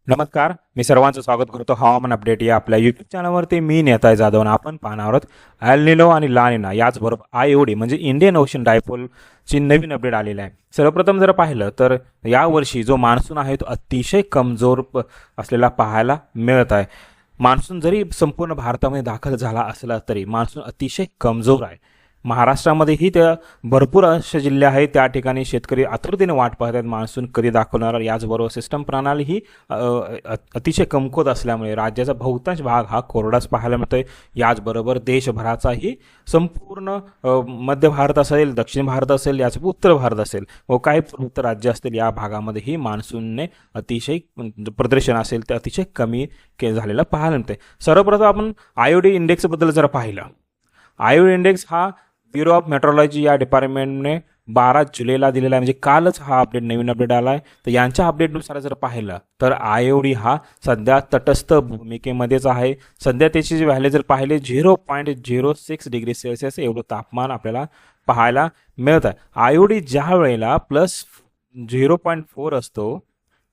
नमस्कार, मी सर्वांचं स्वागत करतो हवामान अपडेट या आपल्या यूट्यूब चॅनलवरती. मी नेताय जाधव आणि आपण पाहणार आहोत एल निनो आणि ला निना याचबरोबर आयओडी म्हणजे इंडियन ओशन डायपोलची नवीन अपडेट आलेली आहे. सर्वप्रथम जर पाहिलं तर यावर्षी जो मान्सून आहे तो अतिशय कमजोर असलेला पाहायला मिळत आहे. मान्सून जरी संपूर्ण भारतामध्ये दाखल झाला असला तरी मान्सून अतिशय कमजोर आहे. महाराष्ट्रामध्येही त्या भरपूर असे जिल्हे आहेत, त्या ठिकाणी शेतकरी आतुरतेने वाट पाहत आहेत मान्सून कधी दाखवणार. याचबरोबर सिस्टम प्रणाली ही अतिशय कमकुवत असल्यामुळे राज्याचा बहुतांश भाग हा कोरडाच पाहायला मिळतोय. याचबरोबर देशभराचाही संपूर्ण मध्य भारत असेल, दक्षिण भारत असेल, याचं उत्तर भारत असेल व काही पूर्वोत्तर राज्य असतील, या भागामध्येही मान्सूनने अतिशय प्रदर्शन असेल ते अतिशय कमी झालेलं पाहायला मिळते. सर्वप्रथम आपण आयओडी इंडेक्सबद्दल जर पाहिलं, आयओडी इंडेक्स हा ब्युरो ऑफ मेट्रोलॉजी या डिपार्टमेंटने 12 जुलैला दिलेला आहे, म्हणजे कालच हा अपडेट नवीन अपडेट आला आहे. तर यांच्या अपडेटनुसार जर पाहिलं तर आयओडी हा सध्या तटस्थ भूमिकेमध्येच आहे. सध्या त्याची जी व्हॅल्यू जर पाहिले 0.06 डिग्री सेल्सिअस एवढं तापमान आपल्याला पाहायला मिळत आहे. आयओडी ज्या वेळेला +0.4 असतो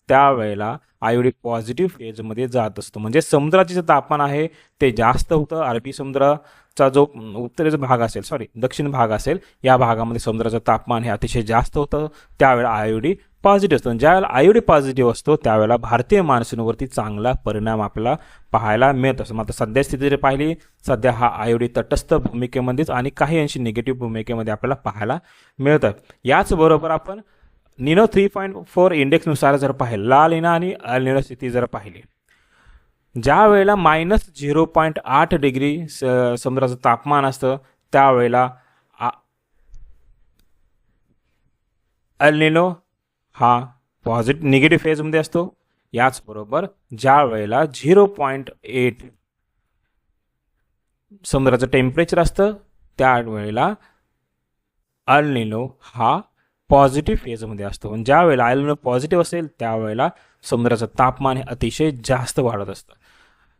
त्यावेळेला आयओडी पॉझिटिव्ह फेजमध्ये जात असतो, म्हणजे समुद्राचे जे तापमान आहे ते जास्त होतं. अरबी समुद्राचा जो उत्तरेचा भाग असेल, दक्षिण भाग असेल, या भागामध्ये समुद्राचं तापमान हे अतिशय जास्त होतं. त्यावेळेला आयओडी पॉझिटिव्ह असतो. ज्यावेळेला आयओडी पॉझिटिव्ह असतो त्यावेळेला भारतीय मान्सूनवरती चांगला परिणाम आपल्याला पाहायला मिळत असतो. मात्र सध्या स्थिती जर पाहिली, सध्या हा आयओडी तटस्थ भूमिकेमध्येच आणि काही अंशी निगेटिव्ह भूमिकेमध्ये आपल्याला पाहायला मिळतं. याचबरोबर आपण निनो 3.4 इंडेक्सनुसार जर पाहिलं, ला निना आणि एल निनो स्थिती जर पाहिली, ज्या वेळेला -0.8 डिग्री समुद्राचं तापमान असतं त्यावेळेला एल निनो हा निगेटिव्ह फेजमध्ये असतो. याचबरोबर ज्या वेळेला 0.8 समुद्राचं टेम्परेचर असतं त्यावेळेला एल निनो हा पॉझिटिव्ह फेजमध्ये असतो. ज्या वेळेला एल निनो पॉझिटिव्ह असेल त्यावेळेला समुद्राचं तापमान हे अतिशय जास्त वाढत असतं.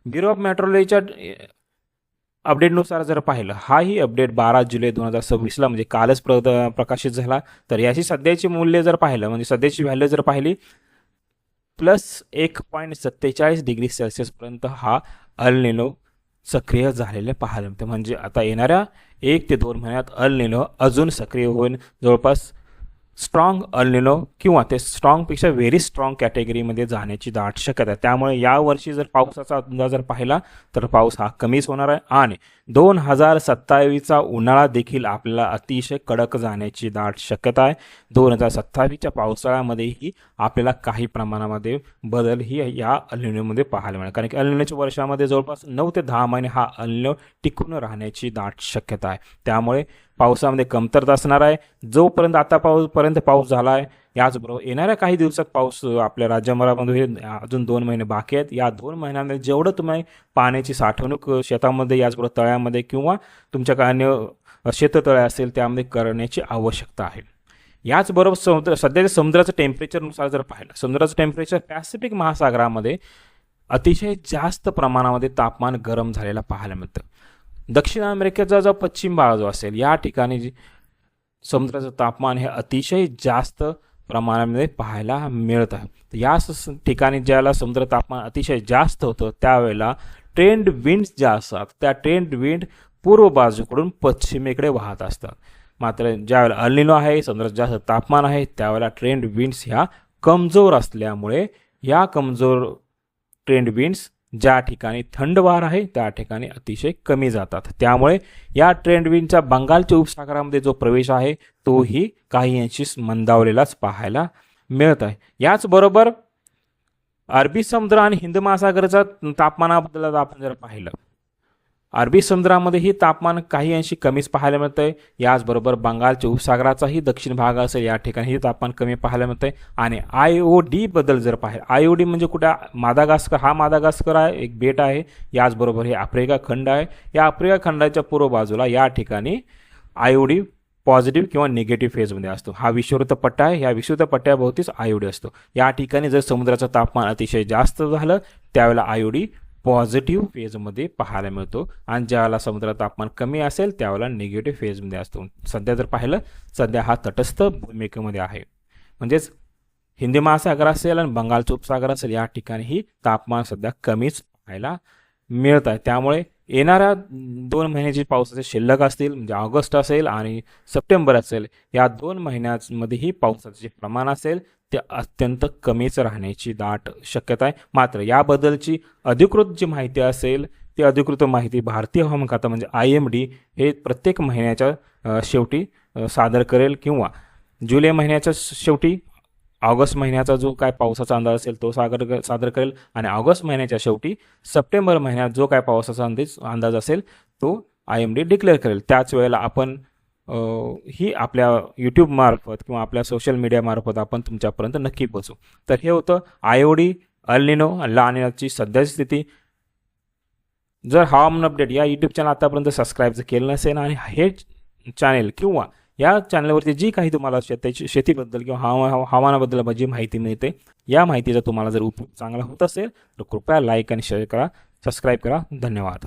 ब्युरो ऑफ मेट्रोलॉजीच्या अपडेटनुसार जर पाहिलं, हाही अपडेट 12 जुलै 2026ला म्हणजे कालच प्रकाशित झाला. तर याची सध्याची मूल्य जर पाहिलं, म्हणजे सध्याची व्हॅल्यू जर पाहिली +1.47 डिग्री सेल्सिअसपर्यंत हा एल निनो सक्रिय झालेले पाहायला मिळते. म्हणजे आता येणाऱ्या 1 ते 2 महिन्यात एल निनो अजून सक्रिय होऊन जवळपास स्ट्रॉंग एल निनो किंवा ते स्ट्रॉंगपेक्षा व्हेरी स्ट्रॉंग कॅटेगरीमध्ये जाण्याची दाट शक्यता आहे. त्यामुळे यावर्षी जर पावसाचा अंदाज जर पाहिला तर पाऊस हा कमीच होणार आहे आणि 2027चा उन्हाळा देखील आपल्याला अतिशय कडक जाण्याची दाट शक्यता आहे. 2027च्या पावसाळ्यामध्येही आपल्याला काही प्रमाणामध्ये बदल ही या एल निनोमध्ये पाहायला मिळेल, कारण की एल निनोच्या वर्षामध्ये जवळपास 9 ते 10 महिने हा एल निनो टिकून राहण्याची दाट शक्यता आहे. त्यामुळे पावसामध्ये कमतरता असणार आहे. जोपर्यंत आतापर्यंत पाऊस झाला आहे, याचबरोबर येणाऱ्या काही दिवसात पाऊस आपल्या राज्यामध्ये अजून 2 महिने बाकी आहेत. या 2 महिन्यामध्ये जेवढं तुम्ही पाण्याची साठवणूक शेतामध्ये, याचबरोबर तळ्यामध्ये किंवा तुमच्या काही शेततळे असेल त्यामध्ये करण्याची आवश्यकता आहे. याचबरोबर सध्याच्या समुद्राचं टेम्परेचरनुसार जर पाहिलं, समुद्राचं टेम्परेचर पॅसिफिक महासागरामध्ये अतिशय जास्त प्रमाणामध्ये तापमान गरम झालेला पाहायला मिळतं. दक्षिण अमेरिकेचा जो पश्चिम भाग जो असेल, या ठिकाणी समुद्राचं तापमान हे अतिशय जास्त प्रमाणामध्ये पाहायला मिळत आहे. या ठिकाणी ज्याला समुद्र तापमान अतिशय जास्त होतं त्यावेळेला ट्रेंड विंड्स ज्या असतात त्या ट्रेंड विंड पूर्व बाजूकडून पश्चिमेकडे वाहत असतात. मात्र ज्यावेळेला एल निनो आहे, समुद्रात जास्त तापमान आहे, त्यावेळेला ट्रेंड विंड्स ह्या कमजोर असल्यामुळे या कमजोर ट्रेंड विंड्स ज्या ठिकाणी थंड वार आहे त्या ठिकाणी अतिशय कमी जातात. त्यामुळे या ट्रेंड विंडचा बंगालच्या उपसागरामध्ये जो प्रवेश आहे तोही काही अंशी मंदावलेलाच पाहायला मिळत आहे. याचबरोबर अरबी समुद्र आणि हिंद महासागराच्या तापमानाबद्दल आपण जर पाहिलं, अरबी समुद्रामध्येही तापमान काही अंशी कमीच पाहायला मिळतंय. याचबरोबर बंगालच्या उपसागराचाही दक्षिण भाग असेल या ठिकाणी तापमान कमी पाहायला मिळतंय. आणि आयओडी बद्दल जर पाहिलं, आयओडी म्हणजे कुठे मादागास्कर, हा मादागास्कर आहे, एक बेट आहे. याचबरोबर हे आफ्रिका खंड आहे. या आफ्रिका खंडाच्या पूर्व बाजूला या ठिकाणी आयओडी पॉझिटिव्ह किंवा निगेटिव्ह फेजमध्ये असतो. हा विषुववृत्त पट्टा आहे, या विषुववृत्त पट्ट्याभोवतीच आयओडी असतो. या ठिकाणी जर समुद्राचं तापमान अतिशय जास्त झालं त्यावेळेला आयओडी पॉझिटिव्ह फेजमध्ये पाहायला मिळतो आणि ज्यावेळेला समुद्रात तापमान कमी असेल त्यावेळेला निगेटिव्ह फेजमध्ये असतो. सध्या जर पाहिलं, सध्या हा तटस्थ भूमिकेमध्ये आहे. म्हणजेच हिंदी महासागर असेल आणि बंगालचा उपसागर असेल या ठिकाणीही तापमान सध्या कमीच पाहायला मिळत आहे. त्यामुळे येणाऱ्या 2 महिन्याची पावसाचे शिल्लक असतील म्हणजे ऑगस्ट असेल आणि सप्टेंबर असेल या 2 महिन्यांमध्येही पावसाचे जे प्रमाण असेल ते अत्यंत कमीच राहण्याची दाट शक्यता आहे. मात्र याबद्दलची अधिकृत जी माहिती असेल ती अधिकृत माहिती भारतीय हवामान खातं म्हणजे IMD हे प्रत्येक महिन्याच्या शेवटी सादर करेल किंवा जुलै महिन्याच्या शेवटी ऑगस्ट महिन्याचा जो काय पावसाचा अंदाज असेल तो सादर करेल आणि ऑगस्ट महिन्याच्या शेवटी सप्टेंबर महिन्यात जो काय पावसाचा अंदाज असेल तो IMD डिक्लेअर करेल. त्याच वेळेला आपण ही आपल्या यूट्यूब मार्फत किंवा आपल्या सोशल मीडिया मार्फत आपण तुमच्यापर्यंत नक्की पोहोचू. तर हे होतं IOD, अल निनो, ला निनाची सध्याची स्थिती. जर हवामान अपडेट या यूट्यूब चॅनल आतापर्यंत सबस्क्राईब केलं नसेल आणि हे चॅनेल किंवा या चॅनलवरती जी काही तुम्हाला शेतीबद्दल किंवा हवामानाबद्दल जी माहिती मिळते या माहितीचा तुम्हाला जर उपयोग चांगला होत असेल तर कृपया लाईक आणि शेअर करा, सबस्क्राईब करा. धन्यवाद.